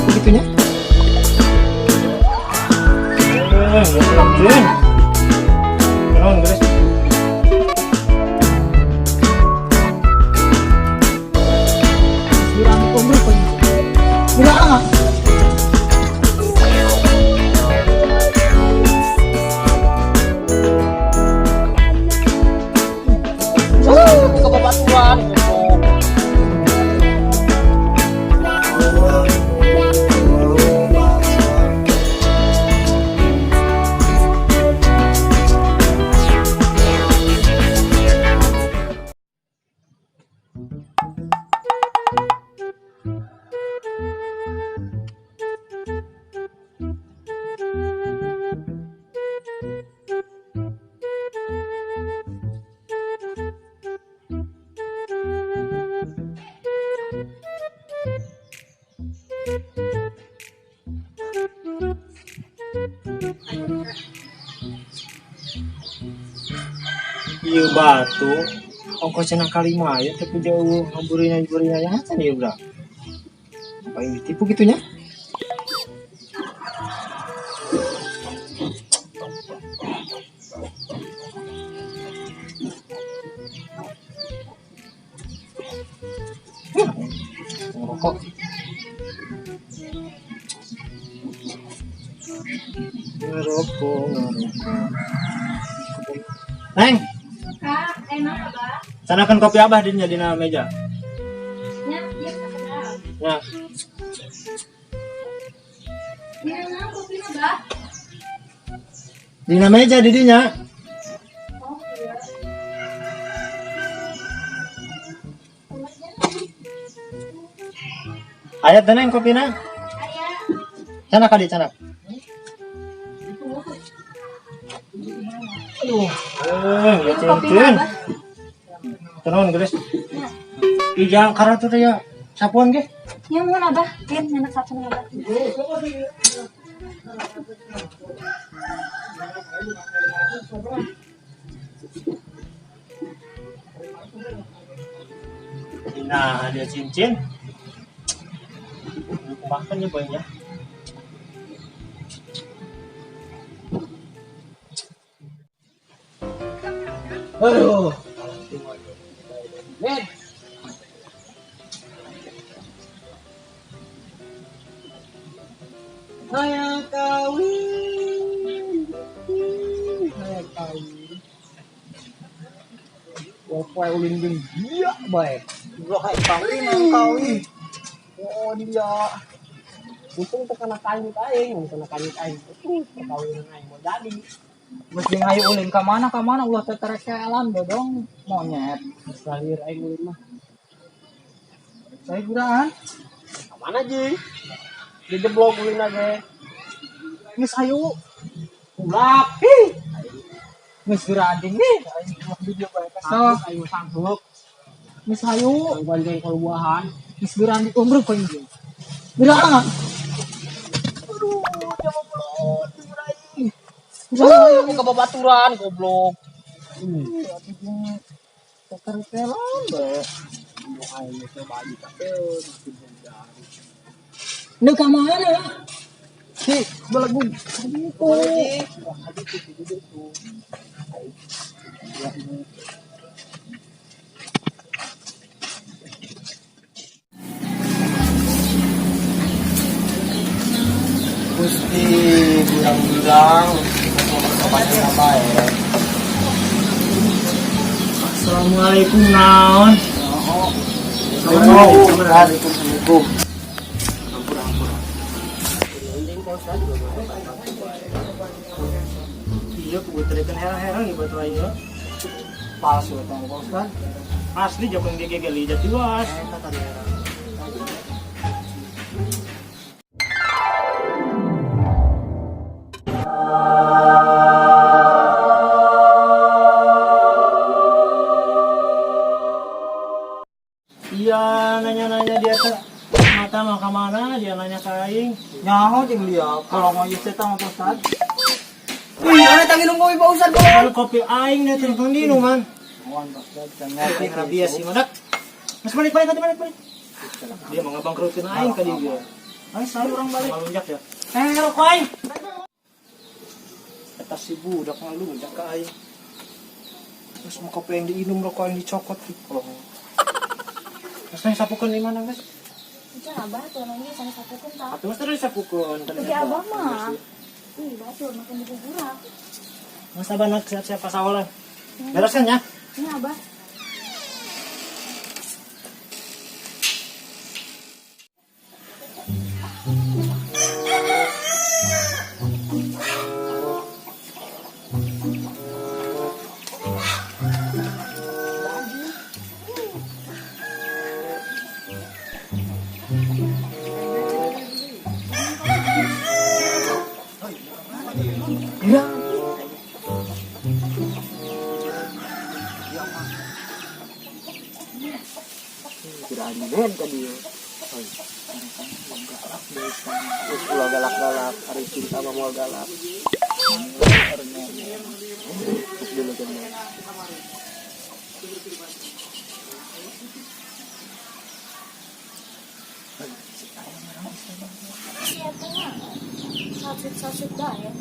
Begitunya? Iya batu, ongkosnya kalima ya, tapi jauh burinya ya acan ya bro. Apa yang ditipu gitunya? Ngerokok. Ngerokok. Neng. Kak, enak apa? Sanakan kopi abah di meja. Ya, iya kenal. Ya. Ini enak kopi apa? Di meja didinya. Oh iya. Ayat teneng kopi na. Ayah. Sana kadi sana. Ya cincin. Tenang guys. Ijang karena tuh ya sapuan ke? Ya mau abah, lihat enak satu abah. Nah, ada cincin. Makan ya banyak. Aduh. Men. Saya kawin. Saya kawin. Wapai ulin jeung dia bae. Ulah kayak kawin yang kawin. Oh dia. Untung tekana kain aing, tekana kain aing. Kawin aing mau jadi. Mesti ngayu ulin ke mana ulah teterekelan dodong monyet. Lahir aing ulin mah. Saya kuraan. Mana ji? Dijeblok ulin aja. Geus hayu. Ulap. Geus kuraan ding deh. Aing mah video bae kesel. Ayo sanggup. Geus hayu. Banjeng keluahan. Geus kuraan di umur paling dia. Kuraan. Aduh, coba belum dimulai. Ayo Ke babaturan goblok. teterekelan bae. Ayo coba aja Nu ka mana? Si, belagu. Itu. Gusti bilang-bilang obatnya apa ya? Assalamualaikum naon. Assalamualaikum. Iya, kebetulan herang-herang ibu tuh aja. Palsu tong bos kan. Asli jepang gegeli jadi luas. Iya, nanya-nanya dia tuh mata mah kemana, dia nanya ke aing. Nyaho jeung dia kalau mau ieu teh mah bos kan. Mana tanginom kopi Pak Ustad ko? Kalau kopi aing na telepon di man. Awan Ustad, Kopi rabias si madak. Mas balik. Dia mga bangkrutin aing ka dia. Ay, sayo orang balik. Malunjak ya. Rokok aing. Eta si budak ngalunjak ka aing. Terus mau kopi yang diinum rokok yang dicokot gitu. Mas nang sapukeun di mana, Mas? Itu abah tuh nanya sana sapukan tak. Atuh Mas terus sapukeun. Bagi abah mah. Ih, batur makin dibuburak. Mas abah nak siap-siap pas awalan. Bereskan ya. Ini abah. Ben tadi. Terus ulah galak-galak, hari cinta mah mau galak. Terus dulu kan. Iya tuh mah. Sasut dah ya.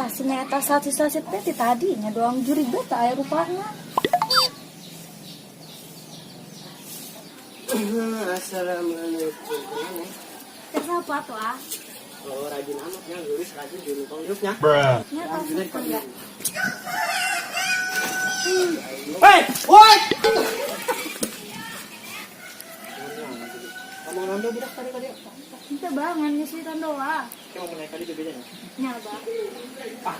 Si meta satu teh tadinya doang juri beta aya rupanya. Assalamualaikum. Kenapa tuh ah? Oh, rajin amat ya, Luis rajin di lubang hidupnya. Nyata enggak. Hei, woi. Kamu nonton budak tadi. Kita bangun ngisi doa. Kamu mau naik tadi bedanya? Nya abah. Ah,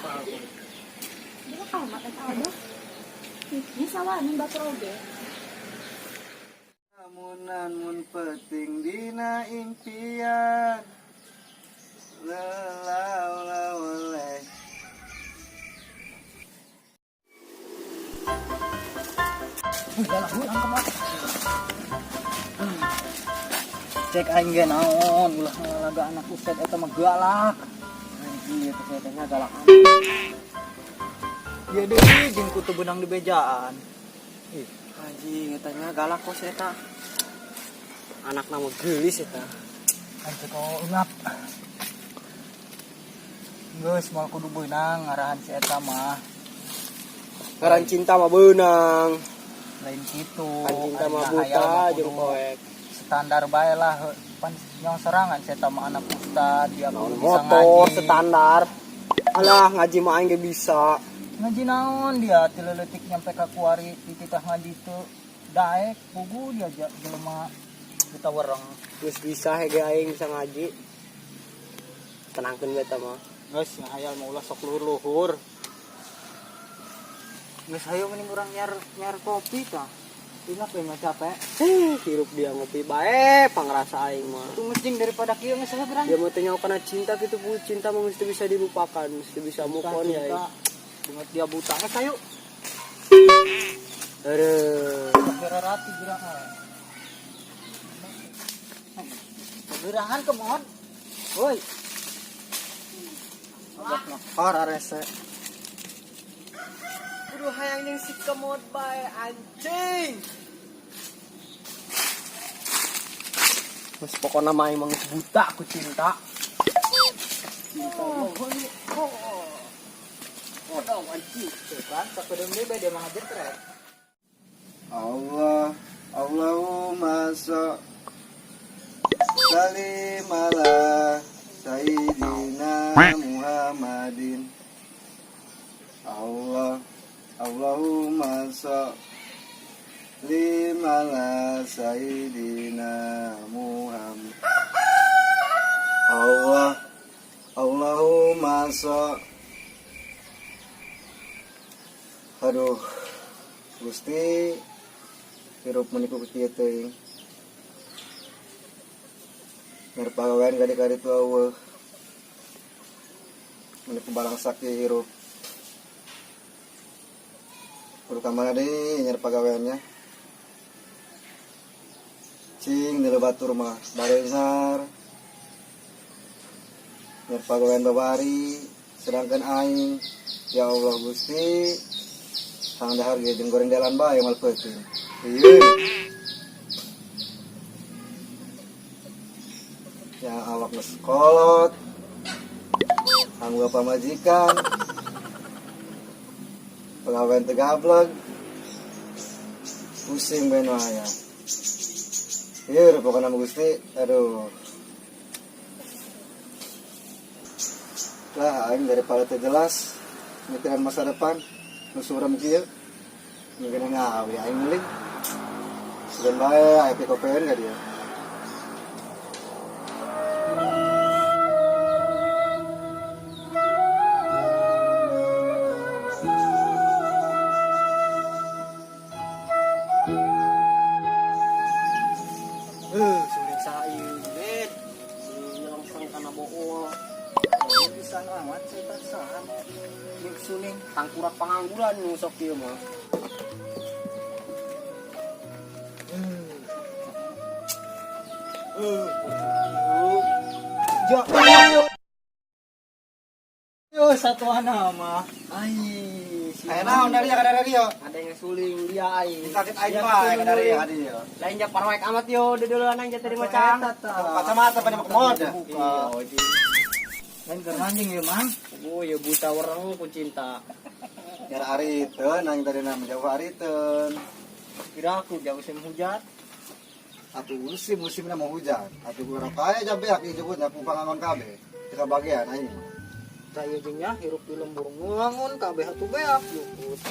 Dia amat eta abah. Ini sawahan batur oge. Amunan mun peting dina impian lelau oleh Cek aing ge naon ulah ngalaga anak Ustad eta mah galak. Anjir eta teh galak. Ieu deui jeung kutu benang di bejaan. ih anjing eta nya galak kos eta anakna mah geulis eta Anjir kau ngap. Geus moal kudu beunang ngarahan si eta mah. ngaran cinta mah beunang Lain kitu. kan cinta mah Ayeuna hayal buta mah jeung kudu poek standar bae lah pan nyong serangan si eta mah anak Ustad dia kudu bisa motor ngaji. standar alah ngaji mah aing ge bisa Ngaji naon dia tileutik nyampe ka kuari tititah ngaji teu daek pugu dia jelema kita wereng. geus bisa hege aing bisa ngaji tenangkeun beta mah Geus hayal mah ulah sok luhur-luhur. Geus hayu mending urang nyar kopi tah. Ingat we mah capek. hirup dia ngopi bae pangrasa aing mah Itu mending daripada kieu geus saha berang. dia mah teh nyawa kana cinta gitu bu cinta mah mesti bisa dilupakan mesti bisa move on ya Banget dia buta geus hayu. aduh Berarti gerangan. Gerangan ke mohon. Woi. Har arese. Aduh hayang ning si kemod bae anjing. Mas pokoknya mah emang buta aku cinta. Oh, dong anjing. Kan sakedeung deui bae dia mah jetret. Allahumma sholli ala sayyidina Muhammadin. Allahumma sholli ala sayyidina Muhammad. Allahumma aduh Gusti hirup meniku kieu teuing ngarep pagawean gade-gade tu eueuh meniku balang sakit hirup Kudu kamana deui nyer pagaweannya. Cing di batur mah bareusar. Nyer pagawean babari sedangkan aing ya Allah Gusti sang dahar ge jeung goreng dalan bae mal peuting. Ieu. Ya awak geus kolot. Anggo pamajikan. Pegawai tegableg. Pusing bae nu aya. Ieu pokona Gusti, aduh. Lah aing daripada teu jelas mikiran masa depan nu surem kieu. Mungkin ngawi aing meuling. Sugan bae aya pikopeun ka dia. Suling saeu bet. Nyongsang kana bool. Bisa amat setan saha jeung suling. Tangkurak pangangguran nu sok ieu mah. Ja, yo satu anak mah. Ai, Aya naon dari dari yo. Ada yang suling dia aing. Sakit aing bae ka dari yo. Lain jak parwaek amat yo dedeuleuan aing tadi macam. Kacamata pada mod. Lain keur anjing ieu mah. Oh ya buta wereng ku cinta. Nyar ariteun aing tadi nama jauh ariteun. Kira aku jauh musim hujan. Atuh musimna mau hujan. Atuh urang kae aja beak disebutnya pupangangon kabeh. Kita bagian aing. Saya jengnya hirup di lembur ngangon kabeh atuh beak yukut.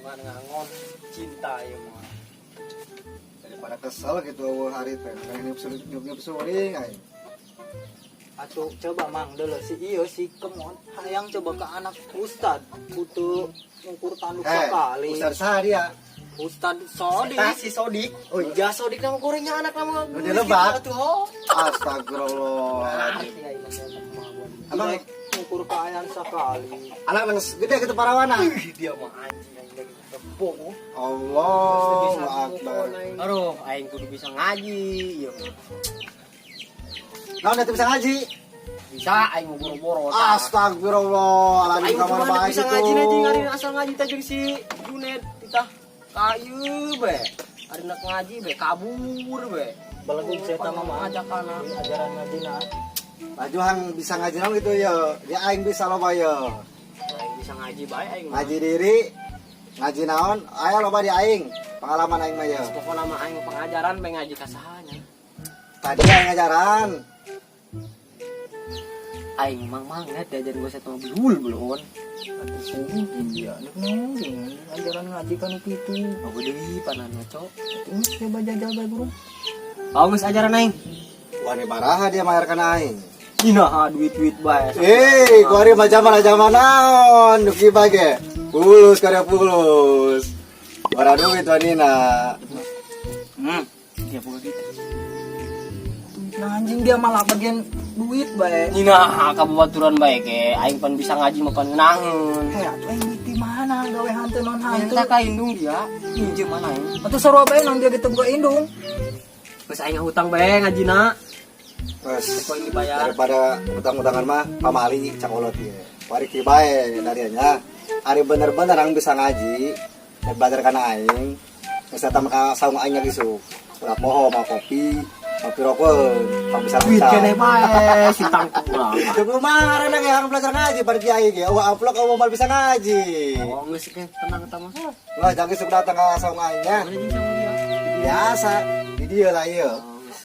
Ngangon cinta ya mah. Daripada kesel gitu ariteun. Kayak nyup suring aing. Atuh coba mang dulu si iyo si kemon hayang coba ke anak ustad kudu ngukur tanduk sekali. Ustad saha dia? Ustad Sodik. Si Sodik. Oh iya. Ja Sodik nama gorengnya anak nama. Udah lebak. Tuh. Astagfirullah. Abang ngukur keayaan sekali. Anak nangis gede gitu parawana. Dia mah anjing lagi tepung. Allahu akbar. Aduh, aing kudu bisa ngaji. Yo. Naon teh bisa ngaji? Bisa aing mau boro-boro. Astagfirullah. Alami Aing kamar kudu bae bisa gitu. ngaji nanti ngari asal ngaji teh jeung si Junet titah kayu be. Ari nak ngaji be kabur be. Balagu setan mah ajak kana. ajaran ngajina. Bajuhang bisa ngaji naon gitu ya. Dia aing bisa loba ya. Aing bisa ngaji bae aing. Ngaji diri, ngaji naon? Aya loba di aing. Pengalaman aing mah ya. Pokona mah aing pengajaran bae ngaji ka sahanya. Tadi aing ngajaran. Aing mang net diajarin gue satu mobil belum. Atuh kudu dia nek naon jeung ajaran ngaji kan kitu. Aku deui panana cok. Terus coba jajal bae guru. Kau geus ajaran aing. Wani baraha dia mayarkan aing. Cina duit-duit bae. Kuari mah zaman naon? Duki bage. Pulus karya pulus. Bara duit wanina. Dia pula gitu. Nah anjing dia malah bagian duit bae. Cina kabaturan bae ke aing pan bisa ngaji mah pan ngeunangeun. Heh, atuh aing duit di mana gawe hantu non hantu. Eta ka indung dia. Pinjem mana aing. Atuh sarua bae nang dia gitu gua indung. Geus aing hutang bae ngajina. Terus Kok ini bayar? daripada utang-utangan mah pamali cakolot ieu. Wari ki bae darianya. Ari bener-bener ang bisa ngaji, belajar kana aing. Geus eta mah saung aing ngisuk. Urang poho mah kopi, kopi rokok, pang bisa Duit bisa. kene bae si tangkura. Cukup marah nang yang belajar ngaji bar kiai ge. Wah upload awal mal bisa ngaji. Oh geus ke tenang eta mah. Wah jangan sok datang ka saung aing nya. Mana jeung sama dia? Biasa. Di dieu lah ieu.